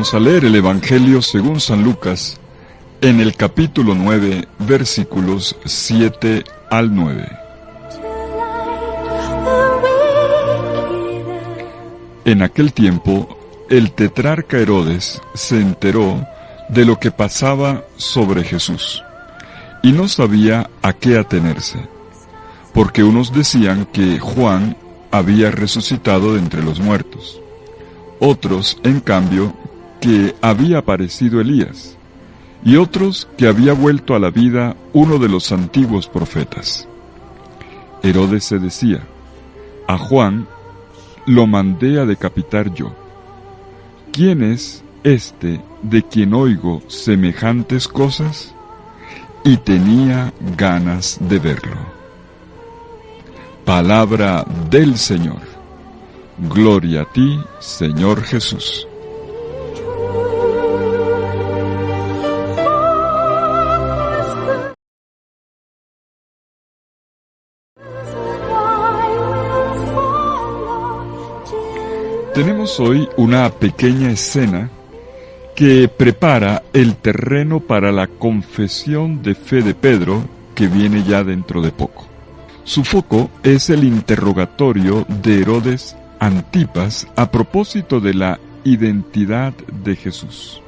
Vamos a leer el Evangelio según San Lucas, en el capítulo 9, versículos 7 al 9. En aquel tiempo, el tetrarca Herodes se enteró de lo que pasaba sobre Jesús, y no sabía a qué atenerse, porque unos decían que Juan había resucitado de entre los muertos, otros, en cambio, que había aparecido Elías, y otros que había vuelto a la vida uno de los antiguos profetas. Herodes se decía: a Juan lo mandé a decapitar yo. ¿Quién es este de quien oigo semejantes cosas? Y tenía ganas de verlo. Palabra del Señor. Gloria a ti, Señor Jesús. Tenemos hoy una pequeña escena que prepara el terreno para la confesión de fe de Pedro, que viene ya dentro de poco. Su foco es el interrogatorio de Herodes Antipas a propósito de la identidad de Jesús.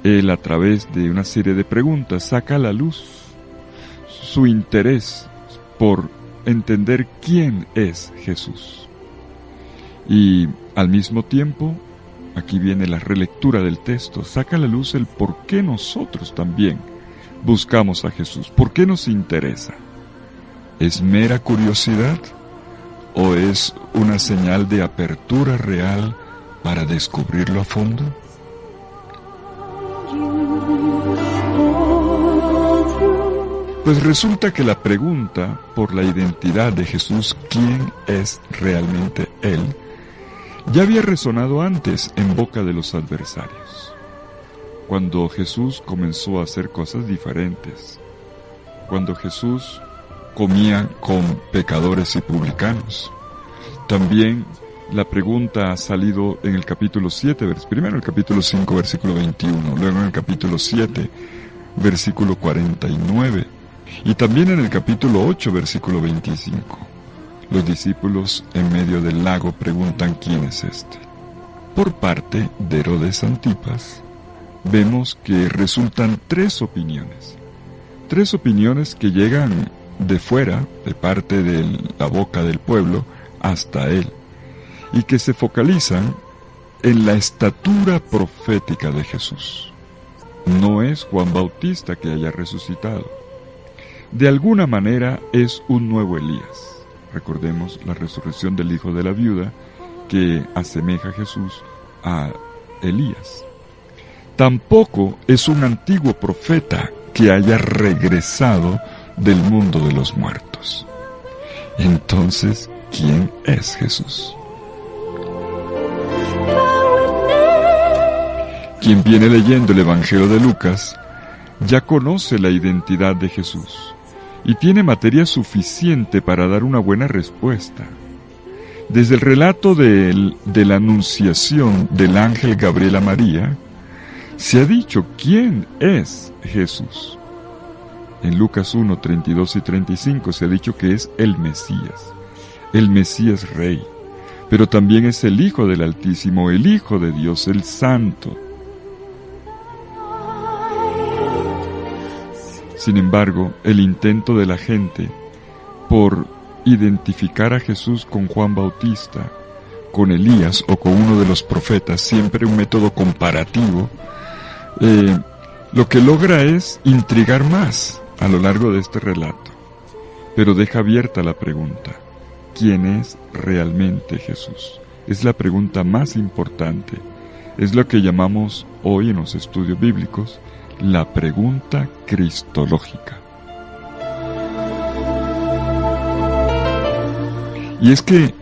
Él, a través de una serie de preguntas, saca a la luz su interés por entender quién es Jesús. Y al mismo tiempo, aquí viene la relectura del texto, saca a la luz el por qué nosotros también buscamos a Jesús, por qué nos interesa. ¿Es mera curiosidad o es una señal de apertura real para descubrirlo a fondo? Pues resulta que la pregunta por la identidad de Jesús, ¿quién es realmente Él?, ya había resonado antes en boca de los adversarios, cuando Jesús comenzó a hacer cosas diferentes, cuando Jesús comía con pecadores y publicanos. También la pregunta ha salido en el capítulo 7, primero en el capítulo 5, versículo 21, luego en el capítulo 7, versículo 49, y también en el capítulo 8, versículo 25. Los discípulos en medio del lago preguntan quién es este. Por parte de Herodes Antipas, vemos que resultan tres opiniones que llegan de fuera, de parte de la boca del pueblo, hasta él, y que se focalizan en la estatura profética de Jesús. No es Juan Bautista que haya resucitado. De alguna manera es un nuevo Elías. Recordemos la resurrección del hijo de la viuda, que asemeja a Jesús a Elías. Tampoco es un antiguo profeta que haya regresado del mundo de los muertos. Entonces, ¿quién es Jesús? Quien viene leyendo el Evangelio de Lucas ya conoce la identidad de Jesús y tiene materia suficiente para dar una buena respuesta. Desde el relato de la anunciación del ángel Gabriel a María, se ha dicho quién es Jesús. En Lucas 1, 32 y 35 se ha dicho que es el Mesías Rey, pero también es el Hijo del Altísimo, el Hijo de Dios, el Santo. Sin embargo, el intento de la gente por identificar a Jesús con Juan Bautista, con Elías o con uno de los profetas, siempre un método comparativo, lo que logra es intrigar más a lo largo de este relato, pero deja abierta la pregunta: ¿quién es realmente Jesús? Es la pregunta más importante, es lo que llamamos hoy en los estudios bíblicos la pregunta cristológica. Y es que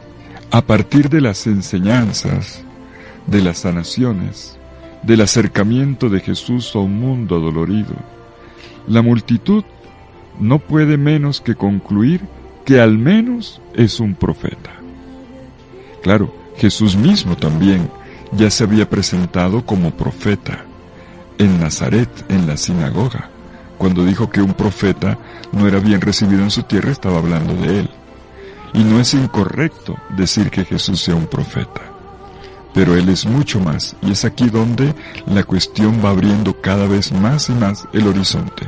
a partir de las enseñanzas, de las sanaciones, del acercamiento de Jesús a un mundo dolorido, la multitud no puede menos que concluir que al menos es un profeta. Claro, Jesús mismo también ya se había presentado como profeta en Nazaret, en la sinagoga. Cuando dijo que un profeta no era bien recibido en su tierra, estaba hablando de él. Y no es incorrecto decir que Jesús sea un profeta, pero él es mucho más, y es aquí donde la cuestión va abriendo cada vez más y más el horizonte.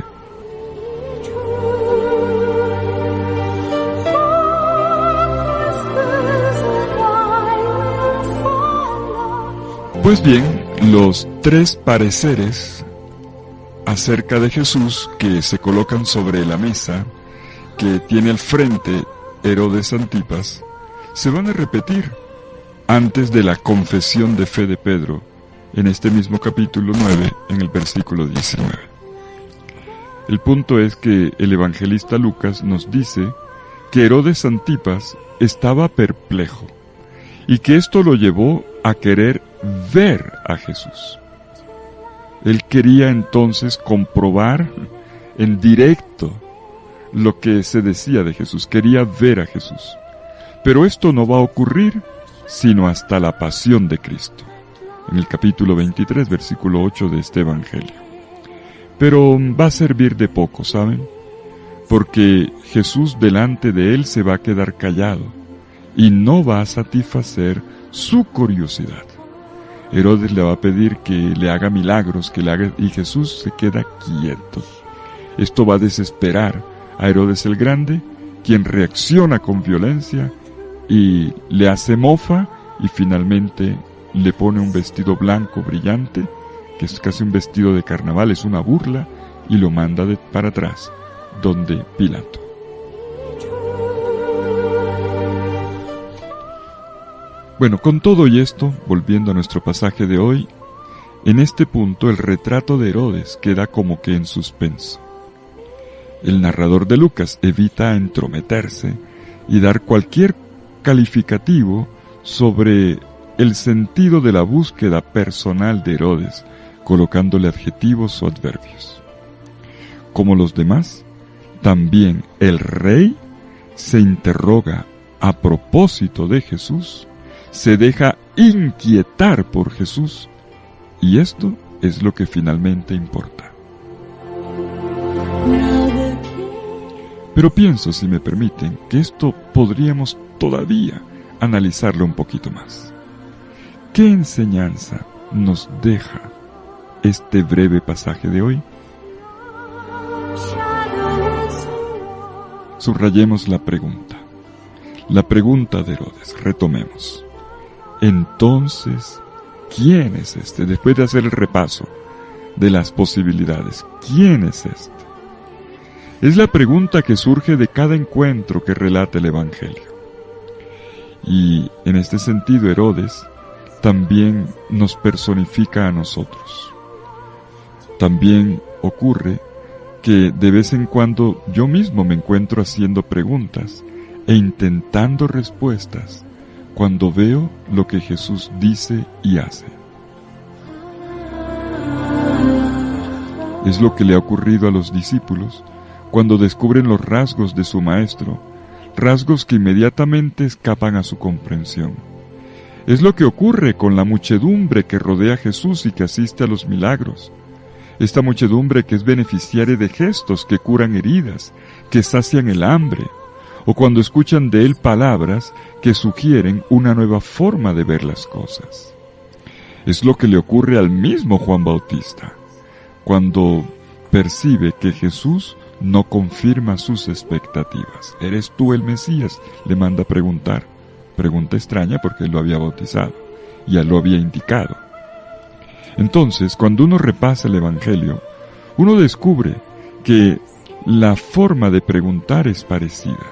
Pues bien, los tres pareceres acerca de Jesús que se colocan sobre la mesa, que tiene al frente Herodes Antipas, se van a repetir antes de la confesión de fe de Pedro, en este mismo capítulo 9, en el versículo 19. El punto es que el evangelista Lucas nos dice que Herodes Antipas estaba perplejo, y que esto lo llevó a querer ver a Jesús. Él quería entonces comprobar en directo lo que se decía de Jesús, quería ver a Jesús. Pero esto no va a ocurrir sino hasta la pasión de Cristo, en el capítulo 23, versículo 8 de este evangelio. Pero va a servir de poco, ¿saben? Porque Jesús delante de él se va a quedar callado y no va a satisfacer su curiosidad. Herodes le va a pedir que le haga milagros, y Jesús se queda quieto. Esto va a desesperar a Herodes el Grande, quien reacciona con violencia y le hace mofa, y finalmente le pone un vestido blanco brillante, que es casi un vestido de carnaval, es una burla, y lo manda para atrás, donde Pilato. Bueno, con todo y esto, volviendo a nuestro pasaje de hoy, en este punto el retrato de Herodes queda como que en suspenso. El narrador de Lucas evita entrometerse y dar cualquier calificativo sobre el sentido de la búsqueda personal de Herodes, colocándole adjetivos o adverbios. Como los demás, también el rey se interroga a propósito de Jesús, se deja inquietar por Jesús, y esto es lo que finalmente importa. Pero pienso, si me permiten, que esto podríamos todavía analizarlo un poquito más. ¿Qué enseñanza nos deja este breve pasaje de hoy? Subrayemos la pregunta de Herodes, retomemos. Entonces, ¿quién es este? Después de hacer el repaso de las posibilidades, ¿quién es este? Es la pregunta que surge de cada encuentro que relata el Evangelio. Y en este sentido, Herodes también nos personifica a nosotros. También ocurre que de vez en cuando yo mismo me encuentro haciendo preguntas e intentando respuestas cuando veo lo que Jesús dice y hace. Es lo que le ha ocurrido a los discípulos cuando descubren los rasgos de su maestro, rasgos que inmediatamente escapan a su comprensión. Es lo que ocurre con la muchedumbre que rodea a Jesús y que asiste a los milagros. Esta muchedumbre que es beneficiaria de gestos que curan heridas, que sacian el hambre, o cuando escuchan de él palabras que sugieren una nueva forma de ver las cosas. Es lo que le ocurre al mismo Juan Bautista, cuando percibe que Jesús no confirma sus expectativas. ¿Eres tú el Mesías?, le manda a preguntar. Pregunta extraña porque él lo había bautizado, ya lo había indicado. Entonces, cuando uno repasa el Evangelio, uno descubre que la forma de preguntar es parecida.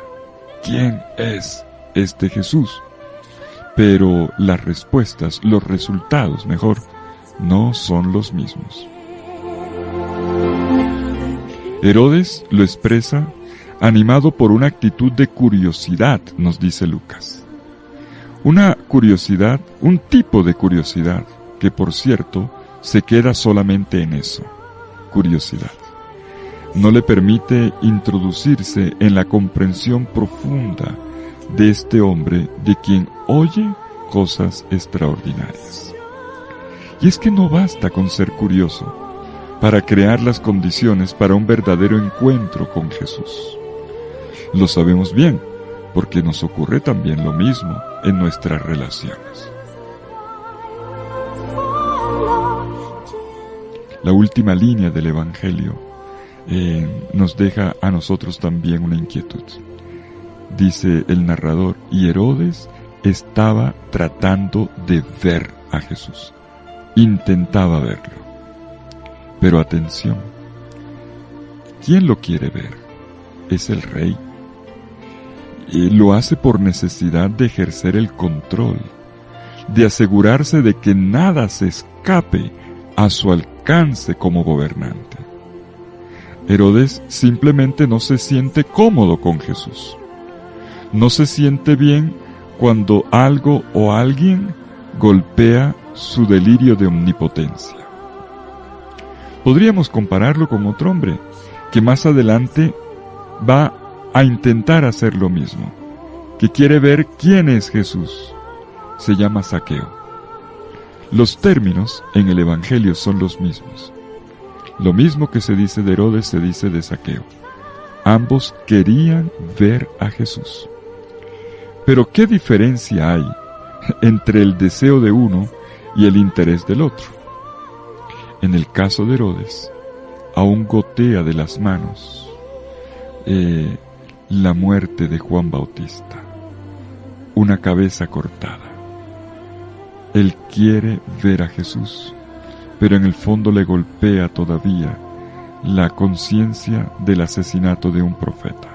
¿Quién es este Jesús? Pero las respuestas, los resultados, mejor, no son los mismos. Herodes lo expresa animado por una actitud de curiosidad, nos dice Lucas. Una curiosidad, un tipo de curiosidad, que por cierto, se queda solamente en eso, curiosidad. No le permite introducirse en la comprensión profunda de este hombre de quien oye cosas extraordinarias. Y es que no basta con ser curioso para crear las condiciones para un verdadero encuentro con Jesús. Lo sabemos bien, porque nos ocurre también lo mismo en nuestras relaciones. La última línea del Evangelio nos deja a nosotros también una inquietud. Dice el narrador, y Herodes estaba tratando de ver a Jesús. Intentaba verlo. Pero atención, ¿quién lo quiere ver? Es el rey. Lo hace por necesidad de ejercer el control, de asegurarse de que nada se escape a su alcance como gobernante. Herodes simplemente no se siente cómodo con Jesús. No se siente bien cuando algo o alguien golpea su delirio de omnipotencia. Podríamos compararlo con otro hombre que más adelante va a intentar hacer lo mismo, que quiere ver quién es Jesús. Se llama Zaqueo. Los términos en el Evangelio son los mismos. Lo mismo que se dice de Herodes se dice de Zaqueo. Ambos querían ver a Jesús. Pero ¿qué diferencia hay entre el deseo de uno y el interés del otro? En el caso de Herodes, aún gotea de las manos la muerte de Juan Bautista, una cabeza cortada. Él quiere ver a Jesús, pero en el fondo le golpea todavía la conciencia del asesinato de un profeta.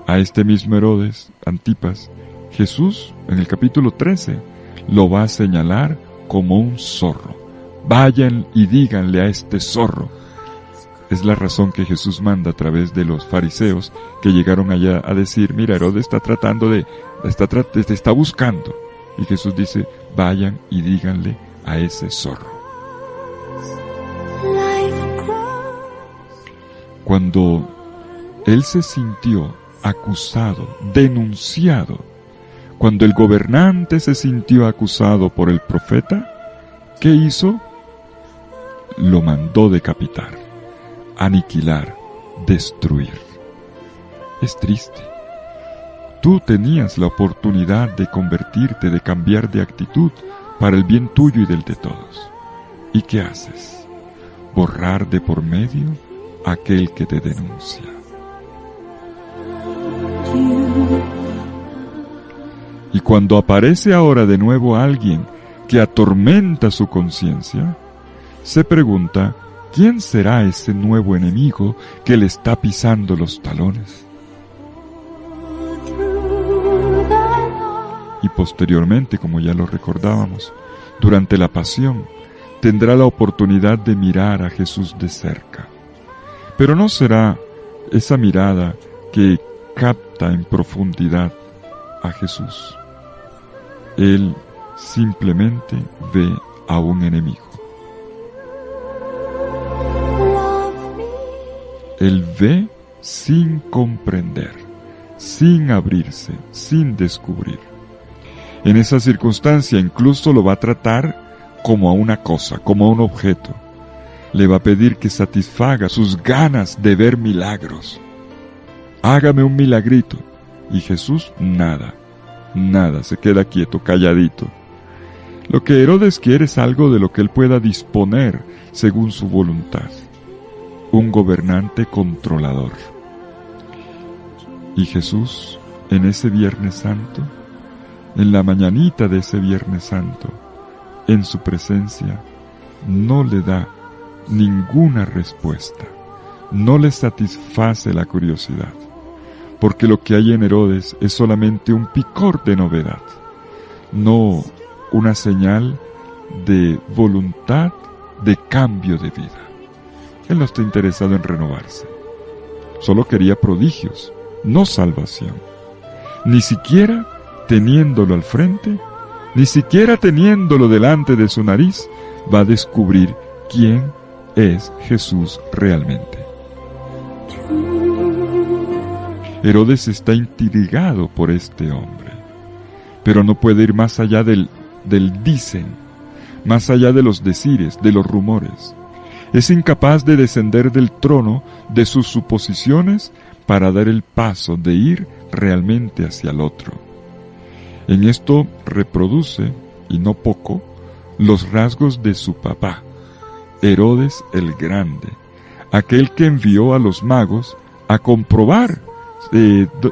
A este mismo Herodes, Antipas, Jesús, en el capítulo 13, lo va a señalar como un zorro. Vayan y díganle a este zorro. Es la razón que Jesús manda a través de los fariseos que llegaron allá a decir, mira, Herodes te está buscando. Y Jesús dice, vayan y díganle a ese zorro. Cuando él se sintió acusado, denunciado, cuando el gobernante se sintió acusado por el profeta, ¿qué hizo? Lo mandó decapitar, aniquilar, destruir. Es triste. Tú tenías la oportunidad de convertirte, de cambiar de actitud para el bien tuyo y del de todos. ¿Y qué haces? Borrar de por medio a aquel que te denuncia. Y cuando aparece ahora de nuevo alguien que atormenta su conciencia, se pregunta, ¿quién será ese nuevo enemigo que le está pisando los talones? Y posteriormente, como ya lo recordábamos, durante la pasión, tendrá la oportunidad de mirar a Jesús de cerca. Pero no será esa mirada que capta en profundidad a Jesús. Él simplemente ve a un enemigo. Él ve sin comprender, sin abrirse, sin descubrir. En esa circunstancia incluso lo va a tratar como a una cosa, como a un objeto. Le va a pedir que satisfaga sus ganas de ver milagros. Hágame un milagrito. Y Jesús nada, se queda quieto, calladito. Lo que Herodes quiere es algo de lo que él pueda disponer según su voluntad. Un gobernante controlador. Y Jesús, en ese Viernes Santo, en la mañanita de ese Viernes Santo, en su presencia, no le da ninguna respuesta, no le satisface la curiosidad, porque lo que hay en Herodes es solamente un picor de novedad, no una señal de voluntad de cambio de vida. Él no está interesado en renovarse, solo quería prodigios, no salvación, ni siquiera teniéndolo al frente, ni siquiera teniéndolo delante de su nariz, va a descubrir quién es Jesús realmente. Herodes está intrigado por este hombre, pero no puede ir más allá del dicen, más allá de los decires, de los rumores. Es incapaz de descender del trono de sus suposiciones para dar el paso de ir realmente hacia el otro. En esto reproduce, y no poco, los rasgos de su papá, Herodes el Grande, aquel que envió a los magos a comprobar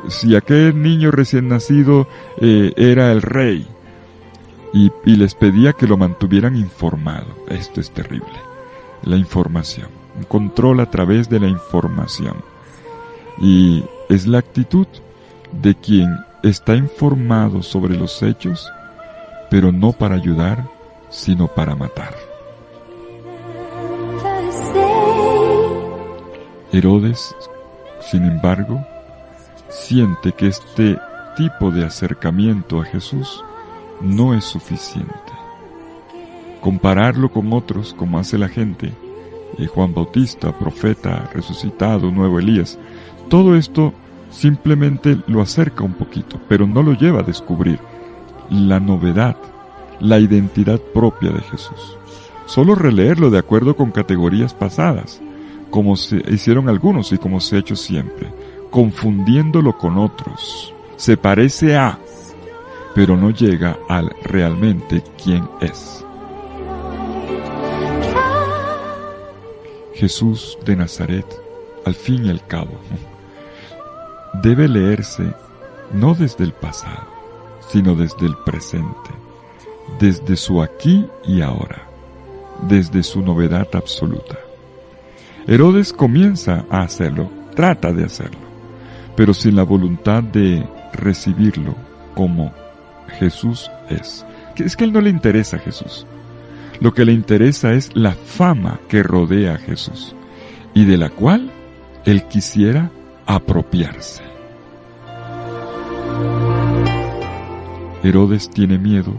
si aquel niño recién nacido era el rey, y les pedía que lo mantuvieran informado. Esto es terrible. La información, un control a través de la información. Y es la actitud de quien está informado sobre los hechos, pero no para ayudar, sino para matar. Herodes, sin embargo, siente que este tipo de acercamiento a Jesús no es suficiente. Compararlo con otros, como hace la gente, Juan Bautista, profeta, resucitado, nuevo Elías, todo esto simplemente lo acerca un poquito, pero no lo lleva a descubrir la novedad, la identidad propia de Jesús. Solo releerlo de acuerdo con categorías pasadas, como se hicieron algunos y como se ha hecho siempre, confundiéndolo con otros. Se parece a, pero no llega al realmente quién es. Jesús de Nazaret, al fin y al cabo, debe leerse no desde el pasado, sino desde el presente, desde su aquí y ahora, desde su novedad absoluta. Herodes comienza a hacerlo, trata de hacerlo, pero sin la voluntad de recibirlo como Jesús es. Es que a él no le interesa Jesús. Lo que le interesa es la fama que rodea a Jesús y de la cual él quisiera apropiarse. Herodes tiene miedo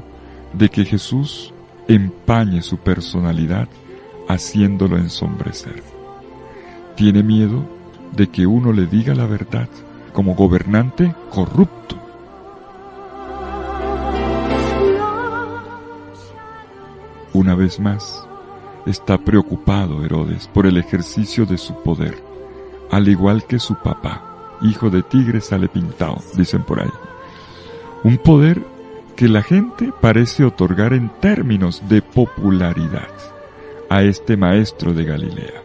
de que Jesús empañe su personalidad haciéndolo ensombrecer. Tiene miedo de que uno le diga la verdad como gobernante corrupto. Una vez más, está preocupado Herodes por el ejercicio de su poder, al igual que su papá, hijo de tigre sale pintado, dicen por ahí. Un poder que la gente parece otorgar en términos de popularidad a este maestro de Galilea,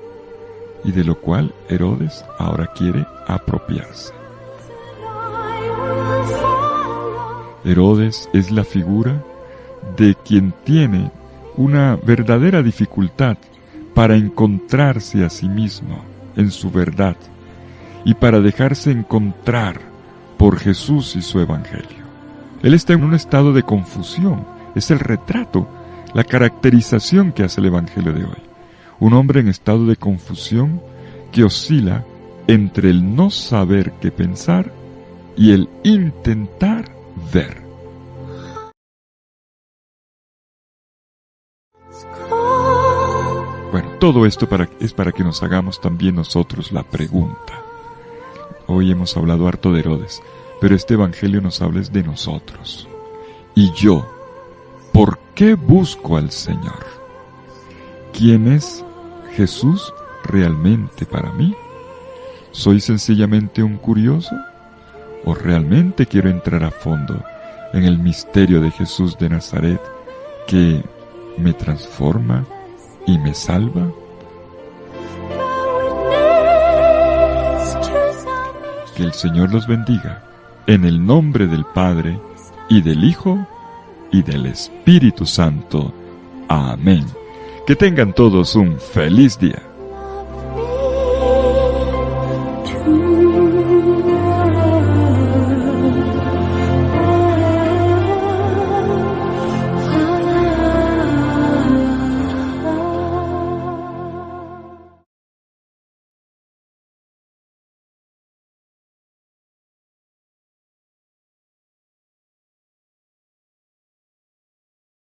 y de lo cual Herodes ahora quiere apropiarse. Herodes es la figura de quien tiene una verdadera dificultad para encontrarse a sí mismo en su verdad y para dejarse encontrar por Jesús y su evangelio. Él está en un estado de confusión. Es el retrato, la caracterización que hace el evangelio de hoy. Un hombre en estado de confusión que oscila entre el no saber qué pensar y el intentar ver. Bueno, todo esto es para que nos hagamos también nosotros la pregunta. Hoy hemos hablado harto de Herodes, pero este evangelio nos habla de nosotros. Y yo, ¿por qué busco al Señor? ¿Quién es Jesús realmente para mí? ¿Soy sencillamente un curioso? ¿O realmente quiero entrar a fondo en el misterio de Jesús de Nazaret que me transforma y me salva? Que el Señor los bendiga, en el nombre del Padre, y del Hijo, y del Espíritu Santo. Amén. Que tengan todos un feliz día.